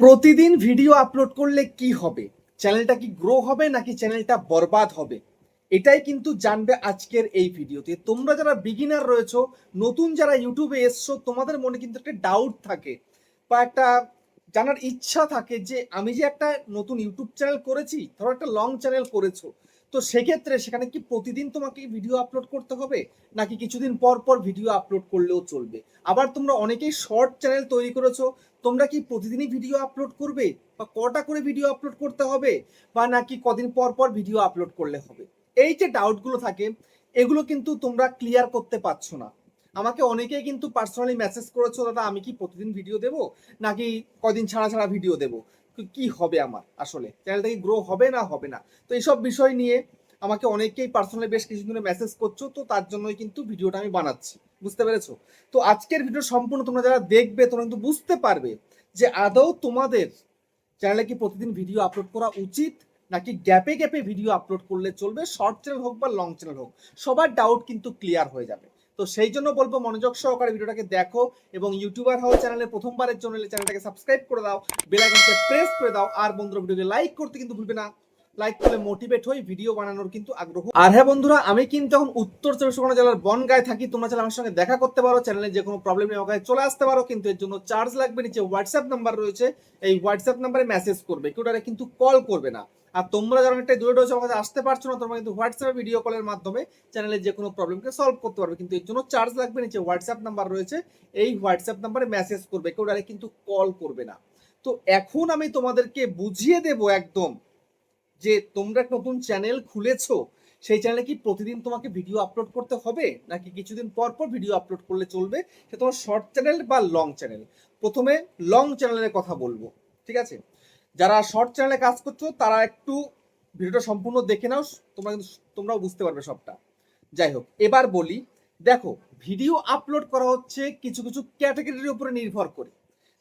প্রতিদিন video upload করলে কি হবে? চ্যানেলটা কি গ্রো হবে নাকি চ্যানেলটা বরবাদ হবে? এটাই কিন্তু জানবে আজকের এই ভিডিওতে। তোমরা যারা বিগিনার রয়েছো, নতুন যারা ইউটিউবে এসছো, তোমাদের মনে কিন্তু একটা ডাউট থাকে বা একটা জানার ইচ্ছা থাকে যে আমি যে একটা নতুন ইউটিউব চ্যানেল করেছি, ধরো একটা লং চ্যানেল করেছো, তো সেক্ষেত্রে সেখানে কি প্রতিদিন তোমাকে ভিডিও আপলোড করতে হবে নাকি কিছুদিন পর পর ভিডিও আপলোড করলেও চলবে? আবার তোমরা অনেকেই শর্ট চ্যানেল তৈরি করেছো, তোমরা কি প্রতিদিনই ভিডিও আপলোড করবে বা কটা করে ভিডিও আপলোড করতে হবে বা নাকি কদিন পর পর ভিডিও আপলোড করলে হবে? এই যে ডাউটগুলো থাকে, এগুলো কিন্তু তোমরা ক্লিয়ার করতে পারছো না। আমাকে অনেকেই কিন্তু পার্সোনালি মেসেজ করেছো, দাদা আমি কি প্রতিদিন ভিডিও দেব নাকি কদিন ছাড়া ছাড়া ভিডিও দেব, কি হবে আমার, আসলে চ্যানেলটা কি গ্রো হবে না হবে না? তো এইসব বিষয় নিয়ে আমাকে অনেকেই পার্সোনালি বেশ কিছুদিন মেসেজ করছো, তো তার জন্যই কিন্তু ভিডিওটা আমি বানাচ্ছি। বুঝতে পেরেছো? তো আজকের ভিডিও সম্পূর্ণ তোমরা যারা দেখবে তোমরা কিন্তু বুঝতে পারবে যে আদৌ তোমাদের চ্যানেলে কি প্রতিদিন ভিডিও আপলোড করা উচিত নাকি গ্যাপে গ্যাপে ভিডিও আপলোড করলে চলবে, শর্ট চ্যানেল হোক বা লং চ্যানেল হোক। সবার ডাউট কিন্তু ক্লিয়ার হয়ে যাবে। তো সেই জন্য বলবো মনোযোগ সহকারে ভিডিওটাকে দেখো এবং ইউটিউবার হও চ্যানেলে প্রথমবারের জন্য চ্যানেলটাকে সাবস্ক্রাইব করে দাও, বেল আইকনকে প্রেস করে দাও, আর বন্ধুরা ভিডিওকে লাইক করতে কিন্তু ভুলবে না। লাইক করলে মোটিভেট হই ভিডিও বানানোর কিন্তু আগ্রহ। আর হ্যাঁ বন্ধুরা, আমি কিন্তু এখন উত্তর চব্বিশ পরগনা জেলার বনগাঁয় থাকি। তোমরা চাইলে আমার সঙ্গে দেখা করতে পারো, চ্যানেলে যে কোনো প্রবলেম নিয়ে আমাকে চলে আসতে পারো, কিন্তু এর জন্য চার্জ লাগবে। নিচে হোয়াটসঅ্যাপ নাম্বার রয়েছে, এই হোয়াটসঅ্যাপ নাম্বারে মেসেজ করবে, কেউ কিন্তু কল করবে না। আর তোমরা যারা একটা দূরে রয়েছে আমার কাছে আসতে পারছো না, তোমরা কিন্তু হোয়াটসঅ্যাপে ভিডিও কলের মাধ্যমে চ্যানেলের যে কোনো প্রবলেমকে সলভ করতে পারবে, কিন্তু এর জন্য চার্জ লাগবে। নিচে হোয়াটসঅ্যাপ নাম্বার রয়েছে, এই হোয়াটসঅ্যাপ নাম্বারে মেসেজ করবে, কেউ কিন্তু কল করবে না। তো এখন আমি তোমাদেরকে বুঝিয়ে দেব একদম যে তোমরা নতুন চ্যানেল খুলেছো, সেই চ্যানেলে কি প্রতিদিন তোমাকে ভিডিও আপলোড করতে হবে নাকি কিছুদিন পর পর ভিডিও আপলোড করলে চলবে, সে তোমার শর্ট চ্যানেল বা লং চ্যানেল। প্রথমে লং চ্যানেলের কথা বলবো, ঠিক আছে? যারা শর্ট চ্যানেলে কাজ করছো তারা একটু ভিডিওটা সম্পূর্ণ দেখে নাও, তোমরা কিন্তু তোমরাও বুঝতে পারবে সবটা। যাই হোক, এবার বলি, দেখো ভিডিও আপলোড করা হচ্ছে কিছু কিছু ক্যাটাগরির উপরে নির্ভর করে।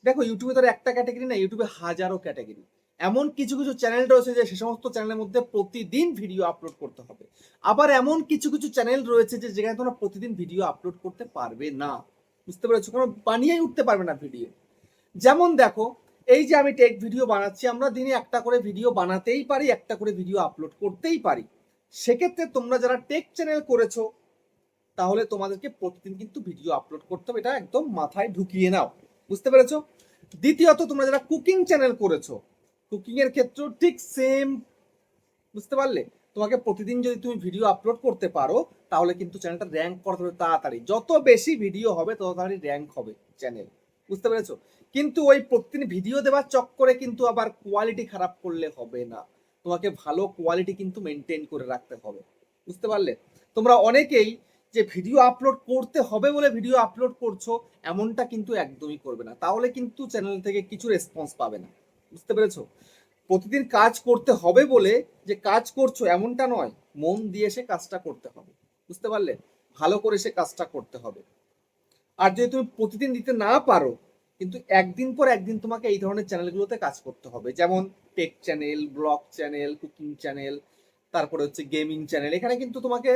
দেখো ইউটিউবে তো একটা ক্যাটাগরি না, ইউটিউবে হাজারো ক্যাটাগরি। এমন কিছু কিছু চ্যানেল রয়েছে যে সে সমস্ত চ্যানেলের মধ্যে প্রতিদিন ভিডিও আপলোড করতে হবে। আবার এমন কিছু কিছু চ্যানেল রয়েছে যে যেখানে তোমরা প্রতিদিন ভিডিও আপলোড করতে পারবে না। বুঝতে পেরেছো? কোনো বানিয়েই উঠতে পারবে না ভিডিও। যেমন দেখো, এই যে আমি টেক ভিডিও বানাচ্ছি, আমরা দিনে একটা করে ভিডিও বানাতেই পারি, একটা করে ভিডিও আপলোড করতেই পারি। সেক্ষেত্রে তোমরা যারা টেক চ্যানেল করেছো তাহলে তোমাদেরকে প্রতিদিন কিন্তু ভিডিও আপলোড করতে হবে, এটা একদম মাথায় ঢুকিয়ে নাও। বুঝতে পেরেছো? দ্বিতীয়ত, তোমরা যারা কুকিং চ্যানেল করেছো, কুকিং এর ক্ষেত্রেও ঠিক সেম। বুঝতে পারলে? তোমাকে প্রতিদিন যদি তুমি ভিডিও আপলোড করতে পারো তাহলে কিন্তু চ্যানেলটা র্যাঙ্ক করতে হবে তাড়াতাড়ি। যত বেশি ভিডিও হবে তত তাড়াতাড়ি র্যাঙ্ক হবে চ্যানেল। বুঝতে পেরেছো? কিন্তু ওই প্রতিদিন ভিডিও দেওয়ার চক্করে কিন্তু আবার কোয়ালিটি খারাপ করলে হবে না। তোমাকে ভালো কোয়ালিটি কিন্তু মেনটেন করে রাখতে হবে। বুঝতে পারলে? তোমরা অনেকেই যে ভিডিও আপলোড করতে হবে বলে ভিডিও আপলোড করছো, এমনটা কিন্তু একদমই করবে না, তাহলে কিন্তু চ্যানেল থেকে কিছু রেসপন্স পাবে না। বুঝতে পেরেছো? প্রতিদিন কাজ করতে হবে বলে যে কাজ করছো এমনটা নয়, মন দিয়ে সে কাজটা করতে হবে। বুঝতে পারলে? ভালো করে সে কাজটা করতে হবে। আর যদি তুমি প্রতিদিন দিতে না পারো, কিন্তু একদিন পর একদিন তোমাকে এই ধরনের চ্যানেলগুলোতে কাজ করতে হবে, যেমন take channel, blog channel, cooking channel, তারপরে হচ্ছে গেমিং চ্যানেল। এখানে কিন্তু তোমাকে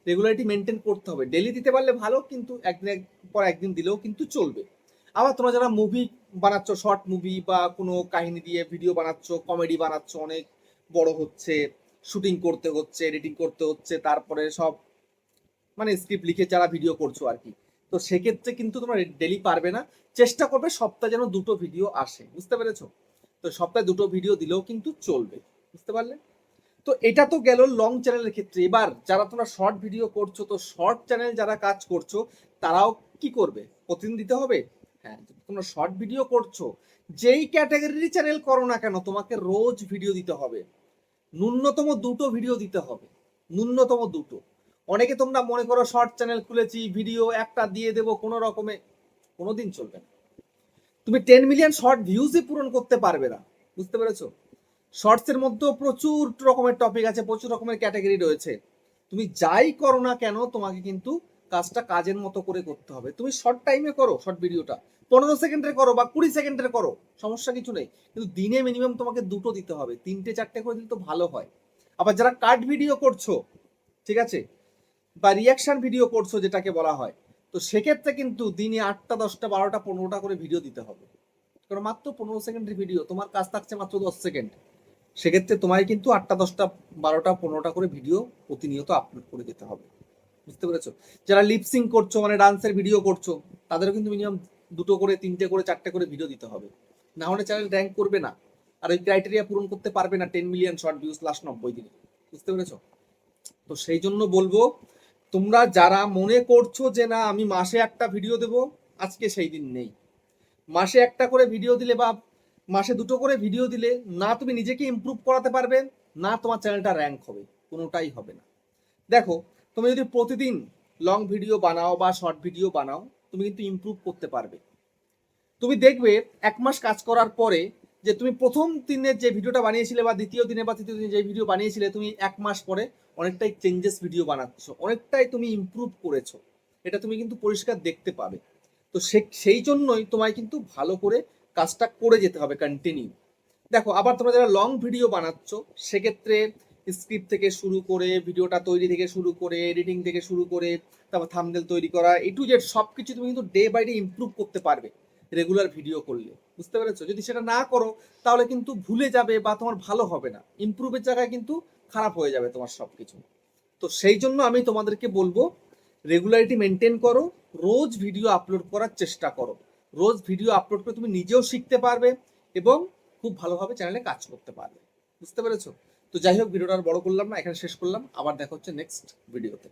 রেগুলারিটি মেনটেন করতে হবে। ডেলি দিতে পারলে ভালো, কিন্তু একদিন পর একদিন দিলেও কিন্তু চলবে। আবার তোমরা যারা মুভি বানাচ্ছ, শর্ট মুভি বা কোনো কাহিনী দিয়ে ভিডিও বানাচ্ছ, কমেডি বানাচ্ছ, অনেক বড় হচ্ছে, শুটিং করতে হচ্ছে, এডিটিং করতে হচ্ছে, তারপরে সব মানে স্ক্রিপ্ট লিখে যারা ভিডিও করছো আর কি, তো সেক্ষেত্রে কিন্তু তোমরা ডেলি পারবে না। চেষ্টা করবে সপ্তাহে যেন দুটো ভিডিও আসে। বুঝতে পেরেছো? তো সপ্তাহে দুটো ভিডিও দিলেও কিন্তু চলবে। বুঝতে পারলে? তো এটা তো গেল লং চ্যানেলের ক্ষেত্রে। এবার যারা তোমরা শর্ট ভিডিও করছো, তো শর্ট চ্যানেল যারা কাজ করছো তারাও কি করবে? প্রতিদিন দিতে হবে। হ্যাঁ, তোমরা শর্ট ভিডিও করছো, যেই ক্যাটাগরির চ্যানেল করো না কেন, তোমাকে রোজ ভিডিও দিতে হবে। ন্যূনতম দুটো ভিডিও দিতে হবে, ন্যূনতম দুটো। অনেকে তোমরা মনে করো শর্ট চ্যানেল খুলেছি, ভিডিও একটা দিয়ে দেবো কোনো রকমে, কোনোদিন চলবে না। তুমি 10 মিলিয়ন শর্ট ভিউজই পূরণ করতে পারবে না। বুঝতে পেরেছো? শর্টসের মধ্যেও প্রচুর রকমের টপিক আছে, প্রচুর রকমের ক্যাটাগরি রয়েছে। তুমি যাই করো না কেন তোমাকে কিন্তু কাজটা কাজের মতো করে করতে হবে। তুমি শর্ট টাইমে করো, শর্ট ভিডিওটা 15 সেকেন্ডের করো বা 20 সেকেন্ডের করো, সমস্যা কিছু নেই, কিন্তু দিনে মিনিমাম তোমাকে দুটো দিতে হবে, 3টে 4টে করে দিলে তো ভালো হয়। আবার যারা কাট ভিডিও করছো, ঠিক আছে, বা রিয়াকশন ভিডিও করছো যেটাকে বলা হয়, তো সেক্ষেত্রে কিন্তু দিনে 8টা 10টা 12টা 15টা করে ভিডিও দিতে হবে। কারণ মাত্র 15 সেকেন্ডের ভিডিও, তোমার কাজ থাকছে মাত্র 10 সেকেন্ড। সেক্ষেত্রে তোমায় কিন্তু 8টা 10টা 12টা 15টা করে ভিডিও প্রতিনিয়ত আপলোড করে যেতে হবে। বুঝতে পেরেছো? যারা লিপসিং করছো মানে ডান্সের ভিডিও করছো, তাদেরও কিন্তু মিনিমাম 2টো করে 3টে করে 4টে করে ভিডিও দিতে হবে, না হলে চ্যানেল র্যাঙ্ক করবে না। আর ওই ক্রাইটেরিয়া পূরণ করতে পারবে না 10 মিলিয়ন শর্ট ভিউজ লাস্ট 90 দিনে। বুঝতে পেরেছো? তো সেই জন্য বলবো, তোমরা যারা মনে করছো যে না আমি মাসে একটা ভিডিও দেব, আজকে সেই দিন নেই। মাসে একটা করে ভিডিও দিলে বা মাসে 2টো করে ভিডিও দিলে না তুমি নিজেকে ইমপ্রুভ করাতে পারবে, না তোমার চ্যানেলটা র্যাঙ্ক হবে, কোনোটাই হবে না। দেখো, তুমি যদি প্রতিদিন লং ভিডিও বানাও বা শর্ট ভিডিও বানাও, তুমি কিন্তু ইমপ্রুভ করতে পারবে। তুমি দেখবে 1 মাস কাজ করার পরে যে তুমি প্রথম দিনের যে ভিডিওটা বানিয়েছিলে বা দ্বিতীয় দিনে বা তৃতীয় দিনে যে ভিডিও বানিয়েছিলে, তুমি 1 মাস পরে অনেকটাই চেঞ্জেস ভিডিও বানাচ্ছো, অনেকটাই তুমি ইমপ্রুভ করেছো। এটা তুমি কিন্তু পরিষ্কার দেখতে পাবে। তো সেই জন্যই তোমায় কিন্তু ভালো করে কাজটা করে যেতে হবে কন্টিনিউ। দেখো, আবার তোমরা যারা লং ভিডিও বানাচ্ছ, সেক্ষেত্রে স্ক্রিপ্ট থেকে শুরু করে ভিডিওটা তৈরি থেকে শুরু করে এডিটিং থেকে শুরু করে তারপর থাম্বনেল তৈরি করা, এ টু জেড সব কিছু তুমি কিন্তু ডে বাই ডে ইমপ্রুভ করতে পারবে রেগুলার ভিডিও করলে। বুঝতে পেরেছো? যদি সেটা না করো তাহলে কিন্তু ভুলে যাবে বা তোমার ভালো হবে না, ইমপ্রুভের জায়গায় কিন্তু খারাপ হয়ে যাবে তোমার সব কিছু। তো সেই জন্য আমি তোমাদেরকে বলবো, রেগুলারিটি মেনটেন করো, রোজ ভিডিও আপলোড করার চেষ্টা করো। রোজ ভিডিও আপলোড করে তুমি নিজেও শিখতে পারবে এবং খুব ভালোভাবে চ্যানেলে কাজ করতে পারবে। বুঝতে পেরেছো? তো যাই হোক, ভিডিওটা আর বড় করলাম না, এখানে শেষ করলাম। আবার দেখা হচ্ছে নেক্সট ভিডিওতে।